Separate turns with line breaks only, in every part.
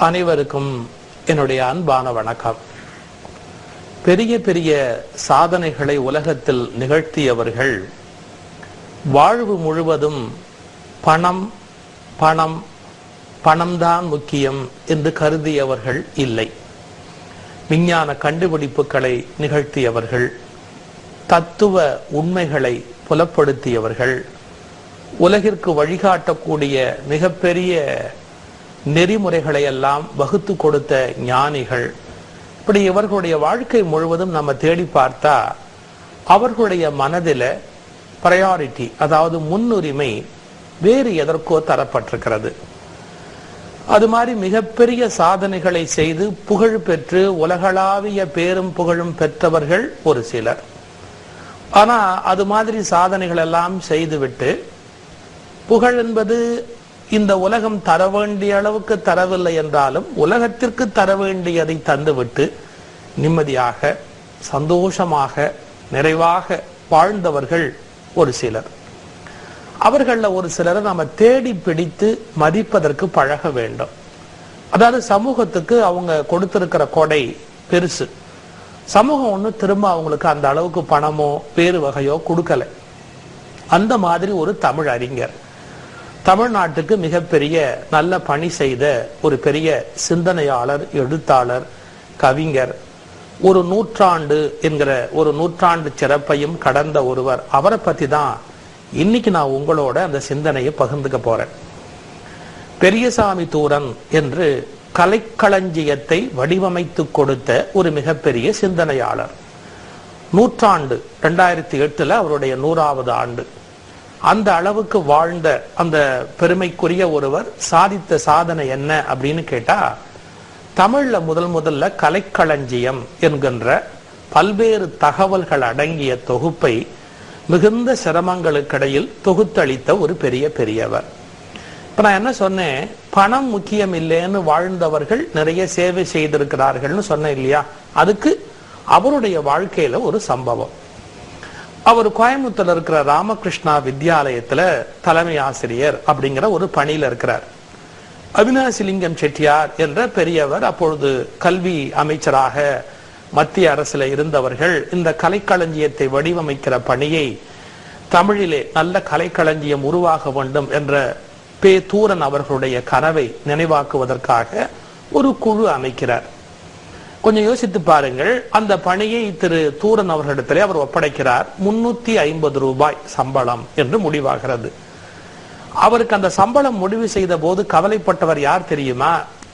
அனைவருக்கும் என்னுடைய அன்பான வணக்கம். பெரிய பெரிய சாதனைகளை உலகத்தில் நிகழ்த்தியவர்கள் வாழ்வு முழுவதும் பணம் பணம் பணம்தான் முக்கியம் என்று கருதியவர்கள் இல்லை. விஞ்ஞான கண்டுபிடிப்புகளை நிகழ்த்தியவர்கள், தத்துவ உண்மைகளை புலப்படுத்தியவர்கள், உலகிற்கு வழிகாட்டக்கூடிய மிகப்பெரிய நெறிமுறைகளை எல்லாம் வகுத்து கொடுத்த ஞானிகள், இப்படி இவர்களுடைய வாழ்க்கை முழுவதும் நம்ம தேடி பார்த்தா அவர்களுடைய மனதில் பிரையாரிட்டி, அதாவது முன்னுரிமை வேறு எதற்கோ தரப்பட்டிருக்கிறது. அது மாதிரி மிகப்பெரிய சாதனைகளை செய்து புகழ் பெற்று உலகளாவிய பேரும் புகழும் பெற்றவர்கள் ஒரு சிலர். ஆனா அது மாதிரி சாதனைகள் எல்லாம் செய்துவிட்டு புகழ் என்பது இந்த உலகம் தர வேண்டிய அளவுக்கு தரவில்லை என்றாலும் உலகத்திற்கு தர வேண்டியதை தந்துவிட்டு நிம்மதியாக சந்தோஷமாக நிறைவாக வாழ்ந்தவர்கள் ஒரு சிலர். அவர்கள ஒரு சிலரை நம்ம தேடி பிடித்து மதிப்பதற்கு பழக வேண்டும். அதாவது சமூகத்துக்கு அவங்க கொடுத்திருக்கிற கொடை பெருசு. சமூகம் ஒண்ணு திரும்ப அவங்களுக்கு அந்த அளவுக்கு பணமோ வேறு வகையோ கொடுக்கல. அந்த மாதிரி ஒரு தமிழ் அறிஞர், தமிழ்நாட்டுக்கு மிகப்பெரிய நல்ல பணி செய்த ஒரு பெரிய சிந்தனையாளர், எழுத்தாளர், கவிஞர், ஒரு நூற்றாண்டு என்கிற ஒரு நூற்றாண்டு சிறப்பையும் கடந்த ஒருவர். அவரை பத்தி தான் இன்னைக்கு நான் உங்களோட அந்த சிந்தனையை பகிர்ந்துக்க போறேன். பெரியசாமி தூரன் என்று கலைக்களஞ்சியத்தை வடிவமைத்து கொடுத்த ஒரு மிகப்பெரிய சிந்தனையாளர். நூற்றாண்டு 2008 அவருடைய 100வது ஆண்டு. அந்த அளவுக்கு வாழ்ந்த அந்த பெருமைக்குரிய ஒருவர் சாதித்த சாதனை என்ன அப்படின்னு கேட்டா, தமிழ்ல முதல்ல கலைக்களஞ்சியம் என்கின்ற பல்வேறு தகவல்கள் அடங்கிய தொகுப்பை மிகுந்த சிரமங்களுக்கிடையில் தொகுத்தளித்த ஒரு பெரியவர். இப்ப நான் என்ன சொன்னேன், பணம் முக்கியம் இல்லைன்னு வாழ்ந்தவர்கள் நிறைய சேவை செய்திருக்கிறார்கள்னு சொன்னேன் இல்லையா? அதுக்கு அவருடைய வாழ்க்கையில ஒரு சம்பவம். அவர் கோயம்புத்தூர்ல இருக்கிற ராமகிருஷ்ணா வித்யாலயத்துல தலைமை ஆசிரியர் அப்படிங்கிற ஒரு பணியில இருக்கிறார். அவினாசிலிங்கம் செட்டியார் என்ற பெரியவர், அப்பொழுது கல்வி அமைச்சராக மத்திய அரசுல இருந்தவர்கள், இந்த கலைக்களஞ்சியத்தை வடிவமைக்கிற பணியை, தமிழிலே நல்ல கலைக்களஞ்சியம் உருவாக வேண்டும் என்ற பே தூரன் அவர்களுடைய கனவை நினைவாக்குவதற்காக ஒரு குழு அமைக்கிறார். கொஞ்சம் யோசித்து பாருங்கள். அந்த பணியை திரு தூரன் அவர்களிடத்திலே அவர் ஒப்படைக்கிறார். 350 ரூபாய் சம்பளம் என்று முடிவாகிறது. அவருக்கு அந்த சம்பளம் முடிவு செய்த போது கவலைப்பட்டவர் யார் தெரியுமா?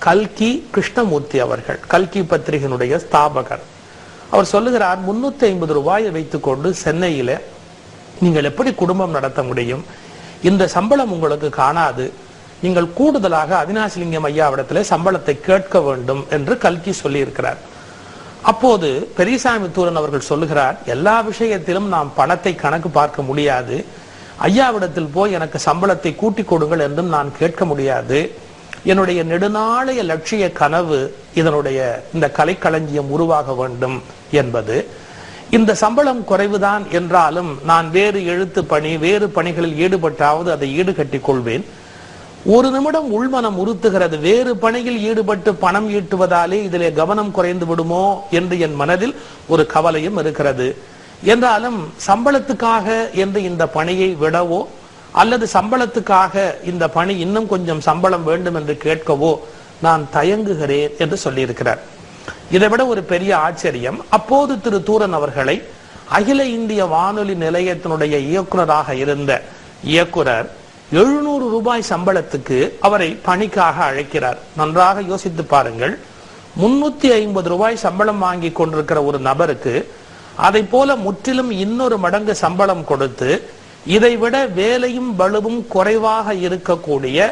கல்கி கிருஷ்ணமூர்த்தி அவர்கள், கல்கி பத்திரிகையினுடைய ஸ்தாபகர். அவர் சொல்லுகிறார், 350 ரூபாயை வைத்துக் கொண்டு சென்னையில நீங்கள் எப்படி குடும்பம் நடத்த முடியும்? இந்த சம்பளம் உங்களுக்கு காணாது. நீங்கள் கூடுதலாக அவினாசிலிங்கம் ஐயாவிடத்திலே சம்பளத்தை கேட்க வேண்டும் என்று கல்கி சொல்லி இருக்கிறார். அப்போது பெரியசாமி தூரன் அவர்கள் சொல்லுகிறார், எல்லா விஷயத்திலும் நாம் பணத்தை கணக்கு பார்க்க முடியாது. ஐயாவிடத்தில் போய் எனக்கு சம்பளத்தை கூட்டிக் கொடுங்கள் என்றும் நான் கேட்க முடியாது. என்னுடைய நெடுநாளைய லட்சிய கனவு இதனுடைய இந்த கலைக்களஞ்சியம் உருவாக வேண்டும் என்பது. இந்த சம்பளம் குறைவுதான் என்றாலும் நான் வேறு எழுத்து பணி வேறு பணிகளில் ஈடுபட்டாவது அதை ஈடுகட்டிக் கொள்வேன். ஒரு நிமிடம் உள்மனம் உறுத்துகிறது, வேறு பணியில் ஈடுபட்டு பணம் ஈட்டுவதாலே இதிலே கவனம் குறைந்து விடுமோ என்று என் மனதில் ஒரு கவலையும் இருக்கிறது. என்றாலும் சம்பளத்துக்காக என்று இந்த பணியை விடவோ அல்லது சம்பளத்துக்காக இந்த பணி இன்னும் கொஞ்சம் சம்பளம் வேண்டும் என்று கேட்கவோ நான் தயங்குகிறேன் என்று சொல்லியிருக்கிறார். இதை விட ஒரு பெரிய ஆச்சரியம், அப்போது திரு தூரன் அவர்களை அகில இந்திய வானொலி நிலையத்தினுடைய இயக்குநராக இருந்த இயக்குனர் 700 ரூபாய் சம்பளத்துக்கு அவரை பணிக்காக அழைக்கிறார். நன்றாக யோசித்து பாருங்கள். 350 ரூபாய் சம்பளம் வாங்கி கொண்டிருக்கிற ஒரு நபருக்கு அதை போல முற்றிலும் இன்னொரு மடங்கு சம்பளம் கொடுத்து இதைவிட வேலையும் பளுவும் குறைவாக இருக்கக்கூடிய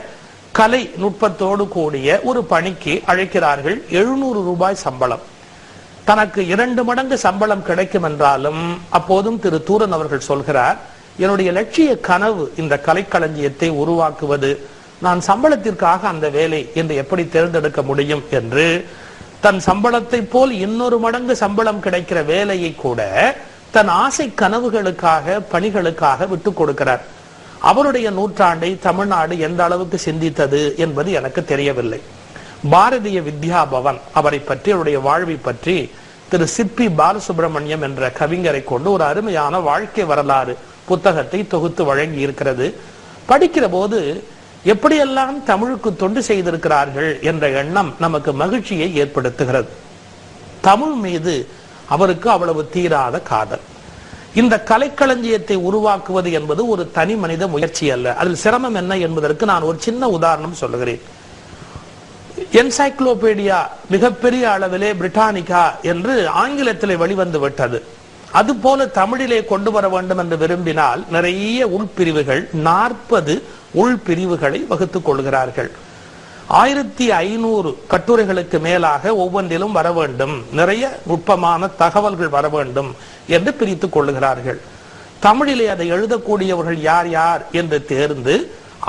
கலை நுட்பத்தோடு கூடிய ஒரு பணிக்கு அழைக்கிறார்கள். 700 ரூபாய் சம்பளம். தனக்கு 2 மடங்கு சம்பளம் கிடைக்கும் என்றாலும் அப்போதும் திரு தூரன் அவர்கள் சொல்கிறார், என்னுடைய லட்சிய கனவு இந்த கலைக்களஞ்சியத்தை உருவாக்குவது. நான் சம்பளத்திற்காக அந்த வேலை என்று எப்படி தேர்ந்தெடுக்க முடியும் என்று தன் சம்பளத்தை போல் இன்னொரு மடங்கு சம்பளம் கிடைக்கிற வேலையை கூட தன் ஆசை கனவுகளுக்காக பணிகளுக்காக விட்டு கொடுக்கிறார். அவருடைய நூற்றாண்டை தமிழ்நாடு எந்த அளவுக்கு சிந்தித்தது என்பது எனக்கு தெரியவில்லை. பாரதிய வித்யா பவன் அவரை பற்றி, அவருடைய வாழ்வை பற்றி திரு சிற்பி பாலசுப்ரமணியம் என்ற கவிஞரை கொண்டு ஒரு அருமையான வாழ்க்கை வரலாறு புத்தகத்தை தொகுத்து வழங்கி இருக்கிறது. படிக்கிற போது எப்படியெல்லாம் தமிழுக்கு தொண்டு செய்திருக்கிறார்கள் என்ற எண்ணம் நமக்கு மகிழ்ச்சியை ஏற்படுத்துகிறது. தமிழ் மீது அவருக்கு அவ்வளவு தீராத காதல். இந்த கலைக்களஞ்சியத்தை உருவாக்குவது என்பது ஒரு தனி மனித முயற்சி அல்ல. அதில் சிரமம் என்ன என்பதற்கு நான் ஒரு சின்ன உதாரணம் சொல்லுகிறேன். என்சைக்ளோபீடியா மிகப்பெரிய அளவிலே பிரிட்டானிகா என்று ஆங்கிலத்திலே வெளிவந்து விட்டது. அதுபோல தமிழிலே கொண்டு வர வேண்டும் என்று விரும்பினால் நிறைய உள்பிரிவுகள், 40 உள்பிரிவுகளை வகுத்துக் கொள்கிறார்கள். 1500 கட்டுரைகளுக்கு மேலாக ஒவ்வொன்றிலும் வர வேண்டும், நிறைய நுட்பமான தகவல்கள் வர வேண்டும் என்று பிரித்துக் கொள்ளுகிறார்கள். தமிழிலே அதை எழுதக்கூடியவர்கள் யார் யார் என்று தேர்ந்து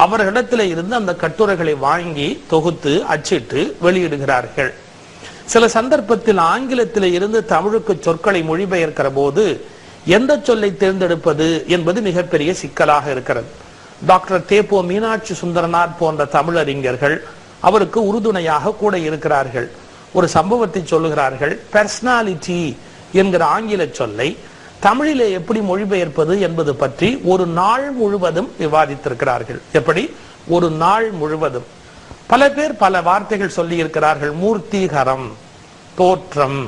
அவர்களிடத்திலே இருந்து அந்த கட்டுரைகளை வாங்கி தொகுத்து அச்சிட்டு வெளியிடுகிறார்கள். சில சந்தர்ப்பத்தில் ஆங்கிலத்திலே இருந்து தமிழுக்கு சொற்களை மொழிபெயர்க்கிற போது எந்த சொல்லை தேர்ந்தெடுப்பது என்பது மிகப்பெரிய சிக்கலாக இருக்கிறது. டாக்டர் தேப்போ மீனாட்சி சுந்தரனார் போன்ற தமிழறிஞர்கள் அவருக்கு உறுதுணையாக கூட இருக்கிறார்கள். ஒரு சம்பவத்தை சொல்லுகிறார்கள். பர்சனாலிட்டி என்கிற ஆங்கில சொல்லை தமிழிலே எப்படி மொழிபெயர்ப்பது என்பது பற்றி ஒரு நாள் முழுவதும் விவாதித்திருக்கிறார்கள். எப்படி? ஒரு நாள் முழுவதும். பல பேர் பல வார்த்தைகள் சொல்லி இருக்கிறார்கள். மூர்த்திகரம், தோற்றம்,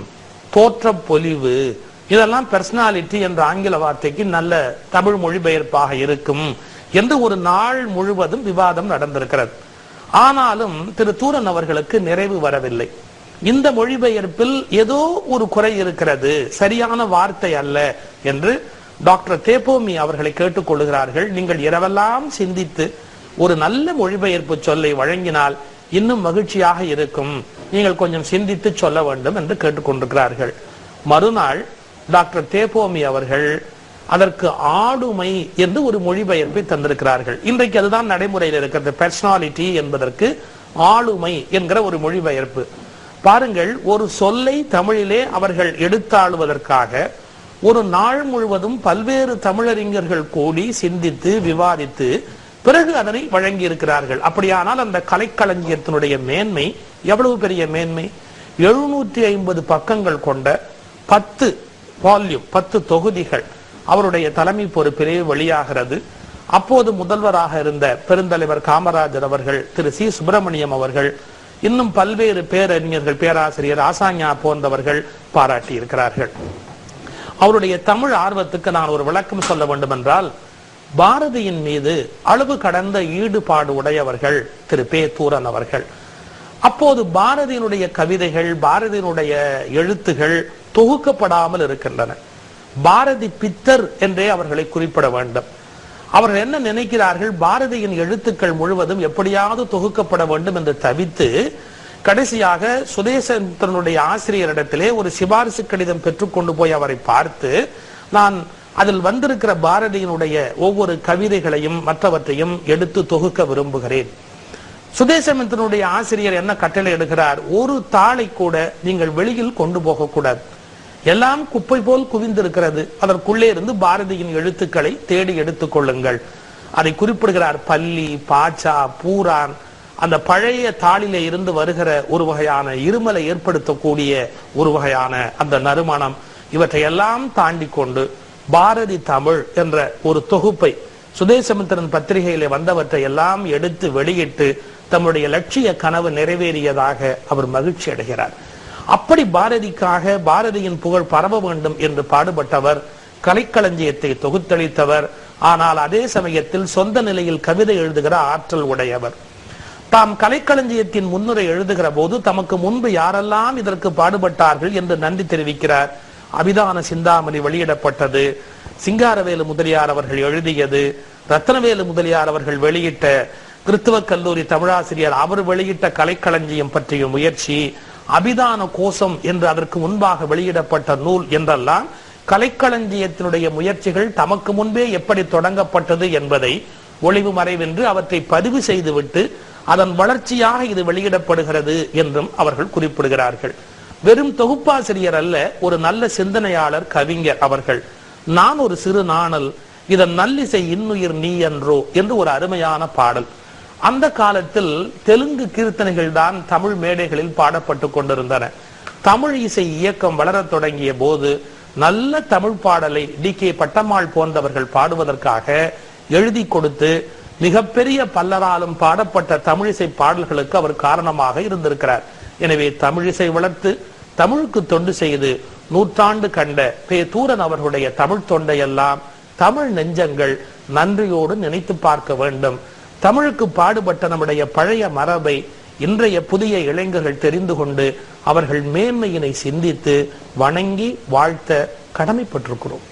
தோற்ற பொலிவு, இதெல்லாம் பர்சனாலிட்டி என்ற ஆங்கில வார்த்தைக்கு நல்ல தமிழ் மொழிபெயர்ப்பாக இருக்கும் என்று ஒரு நாள் முழுவதும் விவாதம் நடந்திருக்கிறது. ஆனாலும் திரு தூரன் அவர்களுக்கு நிறைவு வரவில்லை. இந்த மொழிபெயர்ப்பில் ஏதோ ஒரு குறை இருக்கிறது, சரியான வார்த்தை அல்ல என்று டாக்டர் தேப்போமி அவர்களை கேட்டுக்கொள்கிறார்கள். நீங்கள் இரவெல்லாம் சிந்தித்து ஒரு நல்ல மொழிபெயர்ப்பு சொல்லை வழங்கினால் இன்னும் மகிழ்ச்சியாக இருக்கும், நீங்கள் கொஞ்சம் சிந்தித்து சொல்ல வேண்டும் என்று கேட்டுக்கொண்டிருக்கிறார்கள். மறுநாள் டாக்டர் தேப்போமி அவர்கள் அதற்கு ஆளுமை என்று ஒரு மொழிபெயர்ப்பை தந்திருக்கிறார்கள். இன்றைக்கு அதுதான் நடைமுறையில் இருக்கிறது. பர்சனாலிட்டி என்பதற்கு ஆளுமை என்கிற ஒரு மொழிபெயர்ப்பு. பாருங்கள், ஒரு சொல்லை தமிழிலே அவர்கள் எடுத்தாளுவதற்காக ஒரு நாள் முழுவதும் பல்வேறு தமிழறிஞர்கள் கூடி சிந்தித்து விவாதித்து பிறகு அதனை வழங்கி இருக்கிறார்கள். அப்படியானால் அந்த கலைக்களஞ்சியத்தினுடைய மேன்மை எவ்வளவு பெரிய மேன்மை! 750 பக்கங்கள் கொண்ட 10 வால்யூம், 10 தொகுதிகள் அவருடைய தலைமை பொறுப்பிலே வெளியாகிறது. அப்போது முதல்வராக இருந்த பெருந்தலைவர் காமராஜர் அவர்கள், திரு சி சுப்பிரமணியம் அவர்கள், இன்னும் பல்வேறு பேரறிஞர்கள், பேராசிரியர் ஆசாஞா போன்றவர்கள் பாராட்டி இருக்கிறார்கள். அவருடைய தமிழ் ஆர்வத்துக்கு நான் ஒரு விளக்கம் சொல்ல வேண்டும் என்றால், பாரதியின் மீது அளவு கடந்த ஈடுபாடு உடையவர்கள் திரு பே தூரன் அவர்கள். அப்போது பாரதியினுடைய கவிதைகள், பாரதியினுடைய எழுத்துகள் தொகுக்கப்படாமல் இருக்கின்றன. பாரதி பித்தர் என்றே அவர்களை குறிப்பிட வேண்டும். அவர்கள் என்ன நினைக்கிறார்கள்? பாரதியின் எழுத்துக்கள் முழுவதும் எப்படியாவது தொகுக்கப்பட வேண்டும் என்று தவித்து கடைசியாக சுதேசனுடைய ஆசிரியரிடத்திலே ஒரு சிபாரிசு கடிதம் பெற்றுக்கொண்டு போய் அவரை பார்த்து, நான் அதில் வந்திருக்கிற பாரதியினுடைய ஒவ்வொரு கவிதைகளையும் மற்றவற்றையும் எடுத்து தொகுக்க விரும்புகிறேன். சுதேசமித்திரனுடைய ஆசிரியர் என்ன கட்டளை எடுக்கிறார்? ஒரு தாளை கூட நீங்கள் வெளியில் கொண்டு போகக்கூடாது, எல்லாம் குப்பை போல் குவிந்திருக்கிறது, அதற்குள்ளே இருந்து பாரதியின் எழுத்துக்களை தேடி எடுத்துக் கொள்ளுங்கள். அதை குறிப்பிடுகிறார். பள்ளி, பாச்சா, பூரான், அந்த பழைய தாளிலே இருந்து வருகிற ஒரு வகையான இருமலை ஏற்படுத்தக்கூடிய ஒரு வகையான அந்த நறுமணம், இவற்றையெல்லாம் தாண்டி கொண்டு பாரதி தமிழ் என்ற ஒரு தொகுப்பை சுதேசமித்திரன் பத்திரிகையிலே வந்தவற்றை எல்லாம் எடுத்து வெளியிட்டு தம்முடைய லட்சிய கனவு நிறைவேறியதாக அவர் மகிழ்ச்சி அடைகிறார். அப்படி பாரதிக்காக, பாரதியின் புகழ் பரவ வேண்டும் என்று பாடுபட்டவர், கலைக்களஞ்சியத்தை தொகுத்தளித்தவர். ஆனால் அதே சமயத்தில் சொந்த நிலையில் கவிதை எழுதுகிற ஆற்றல் உடையவர். தாம் கலைக்களஞ்சியத்தின் முன்னுரை எழுதுகிற போது தமக்கு முன்பு யாரெல்லாம் இதற்கு பாடுபட்டார்கள் என்று நன்றி தெரிவிக்கிறார். அபிதான சிந்தாமணி வெளியிடப்பட்டது, சிங்காரவேலு முதலியார் அவர்கள் எழுதியது, ரத்னவேலு முதலியார் அவர்கள் வெளியிட்ட கிறிஸ்துவ கல்லூரி தமிழாசிரியர் அவர் வெளியிட்ட கலைக்களஞ்சியம் பற்றிய முயற்சி, அபிதான கோஷம் என்று அதற்கு முன்பாக வெளியிடப்பட்ட நூல் என்றெல்லாம் கலைக்களஞ்சியத்தினுடைய முயற்சிகள் தமக்கு முன்பே எப்படி தொடங்கப்பட்டது என்பதை ஒளிவு மறைவென்று அவற்றை பதிவு செய்துவிட்டு அதன் வளர்ச்சியாக இது வெளியிடப்படுகிறது என்றும் அவர்கள் குறிப்பிடுகிறார்கள். வெறும் தொகுப்பாசிரியர் அல்ல, ஒரு நல்ல சிந்தனையாளர், கவிஞர் அவர்கள். நான் ஒரு சிறு நாணல், இதன் நல்லிசை இன்னுயிர் நீ என்றோ என்று ஒரு அருமையான பாடல். அந்த காலத்தில் தெலுங்கு கீர்த்தனைகள் தான் தமிழ் மேடைகளில் பாடப்பட்டு கொண்டிருந்தன. தமிழ் இசை இயக்கம் வளரத் தொடங்கிய போது நல்ல தமிழ் பாடலை டி.கே. பட்டம்மாள் போன்றவர்கள் பாடுவதற்காக எழுதி கொடுத்து மிகப்பெரிய பல்லராலும் பாடப்பட்ட தமிழிசை பாடல்களுக்கு அவர் காரணமாக இருந்திருக்கிறார். எனவே தமிழிசை வளர்த்து தமிழுக்கு தொண்டு செய்து நூற்றாண்டு கண்ட பேதூரன் அவர்களுடைய தமிழ் தொண்டையெல்லாம் தமிழ் நெஞ்சங்கள் நன்றியோடு நினைத்து பார்க்க வேண்டும். தமிழுக்கு பாடுபட்ட நம்முடைய பழைய மரபை இன்றைய புதிய இளைஞர்கள் தெரிந்து கொண்டு அவர்கள் மேன்மையினை சிந்தித்து வணங்கி வாழ்த்த கடமைப்பட்டிருக்கிறோம்.